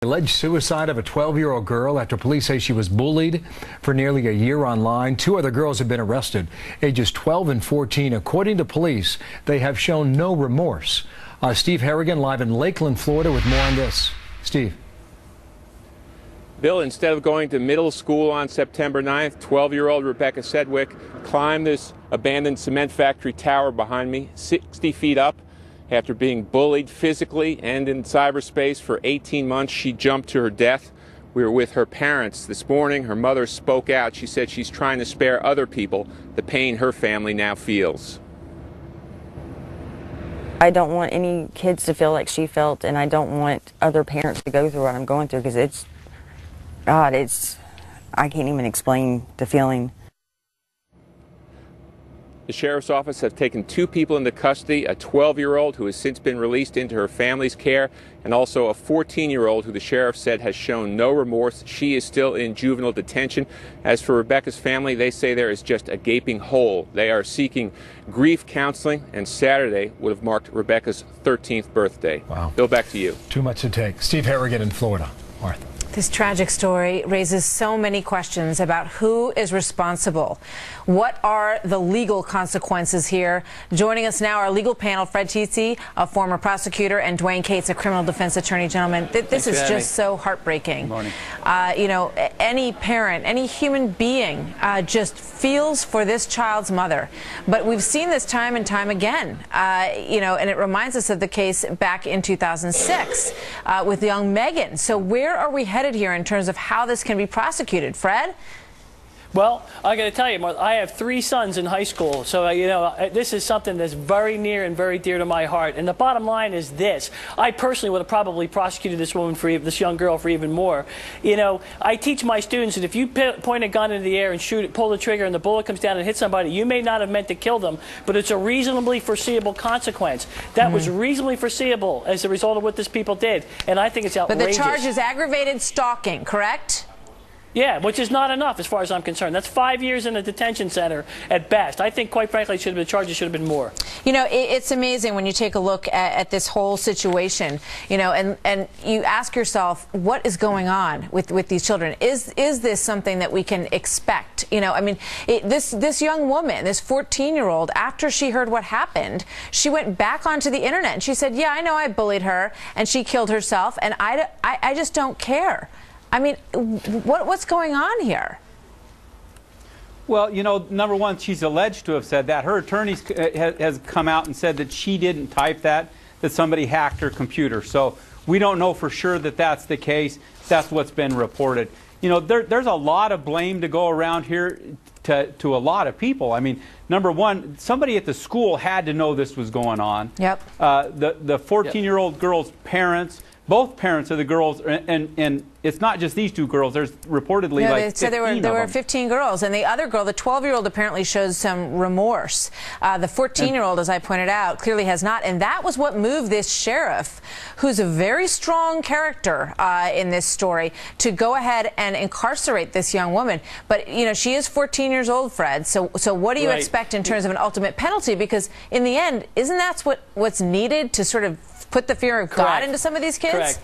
Alleged suicide of a 12-year-old girl after police say she was bullied for nearly a year online. Two other girls have been arrested, ages 12 and 14. According to police, they have shown no remorse. Steve Harrigan live in Lakeland, Florida with more on this. Steve. Bill, instead of going to middle school on September 9th, 12-year-old Rebecca Sedwick climbed this abandoned cement factory tower behind me, 60 feet up. After being bullied physically and in cyberspace for 18 months, she jumped to her death. We were with her parents this morning. Her mother spoke out. She said she's trying to spare other people the pain her family now feels. I don't want any kids to feel like she felt, and I don't want other parents to go through what I'm going through, because I can't even explain the feeling. The sheriff's office has taken two people into custody, a 12-year-old who has since been released into her family's care, and also a 14-year-old who the sheriff said has shown no remorse. She is still in juvenile detention. As for Rebecca's family, they say there is just a gaping hole. They are seeking grief counseling, and Saturday would have marked Rebecca's 13th birthday. Wow. Bill, back to you. Too much to take. Steve Harrigan in Florida. Martha. This tragic story raises so many questions about who is responsible. What are the legal consequences here? Joining us now, our legal panel, Fred Tisi, a former prosecutor, and Dwayne Cates, a criminal defense attorney. Gentlemen, this is just so heartbreaking. Good morning. You know, any parent, any human being just feels for this child's mother. But we've seen this time and time again, you know, and it reminds us of the case back in 2006 with young Megan. So where are we headed here in terms of how this can be prosecuted? Fred? Well, I got to tell you, Martha, I have 3 sons in high school, so you know this is something that's very near and very dear to my heart. And the bottom line is this: I personally would have probably prosecuted this woman for this young girl for even more. You know, I teach my students that if you point a gun into the air and shoot it, pull the trigger, and the bullet comes down and hits somebody, you may not have meant to kill them, but it's a reasonably foreseeable consequence. That was reasonably foreseeable as a result of what this people did, and I think it's outrageous. But the charge is aggravated stalking, correct? Yeah, which is not enough as far as I'm concerned. That's 5 years in a detention center at best. I think, quite frankly, the charges should have been more. You know, it's amazing when you take a look at this whole situation, you know, and you ask yourself, what is going on with these children? Is this something that we can expect? You know, I mean, this young woman, this 14-year-old, after she heard what happened, she went back onto the internet and she said, yeah, I know I bullied her and she killed herself, and I just don't care. I mean, what's going on here? Well, you know, number one, she's alleged to have said that. Her attorney has come out and said that she didn't type that somebody hacked her computer. So we don't know for sure that that's the case. That's what's been reported. You know, there's a lot of blame to go around here to a lot of people. I mean, number one, somebody at the school had to know this was going on. Yep. The 14-year-old girl's parents, both parents of the girls, and it's not just these 2 girls. There's reportedly like 15 so there were 15 girls, and the other girl, the 12-year-old, apparently shows some remorse. The 14-year-old, as I pointed out, clearly has not, and that was what moved this sheriff, who's a very strong character in this story, to go ahead and incarcerate this young woman. But you know, she is 14 years old, Fred. So what do you expect in terms of an ultimate penalty? Because in the end, isn't that what's needed to sort of put the fear of God into some of these kids? Correct.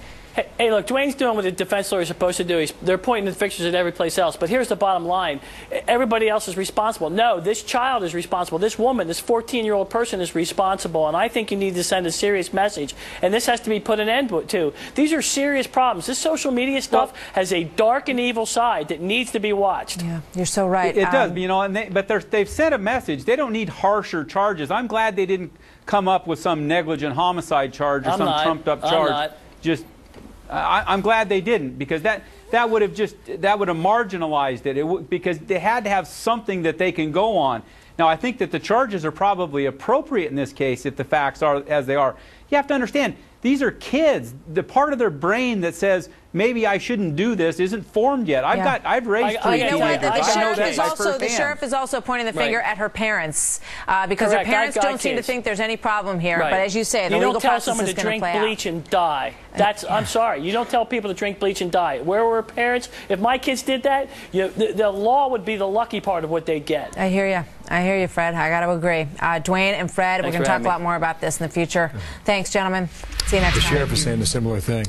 Hey, look, Dwayne's doing what a defense lawyer is supposed to do. They're pointing the fixtures at every place else. But here's the bottom line. Everybody else is responsible. No, this child is responsible. This woman, this 14-year-old person is responsible. And I think you need to send a serious message. And this has to be put an end to. These are serious problems. This social media stuff has a dark and evil side that needs to be watched. Yeah, you're so right. It does, you know, and but they've sent a message. They don't need harsher charges. I'm glad they didn't come up with some negligent homicide charge or some trumped-up charge. I'm glad they didn't, because that would have marginalized it. Because they had to have something that they can go on. Now, I think that the charges are probably appropriate in this case if the facts are as they are. You have to understand, these are kids. The part of their brain that says maybe I shouldn't do this isn't formed yet. I've raised 3 teenagers. The sheriff is also pointing the finger at her parents because her parents don't seem to think there's any problem here. But as you say, the legal process is going to play out. You don't tell someone to drink bleach and die. I'm sorry. You don't tell people to drink bleach and die. Where were parents? If my kids did that, the law would be the lucky part of what they get. I hear you. I hear you, Fred. I got to agree. Dwayne and Fred, we're going to talk a lot more about this in the future. Thanks, gentlemen. See you next time. The sheriff is saying a similar thing.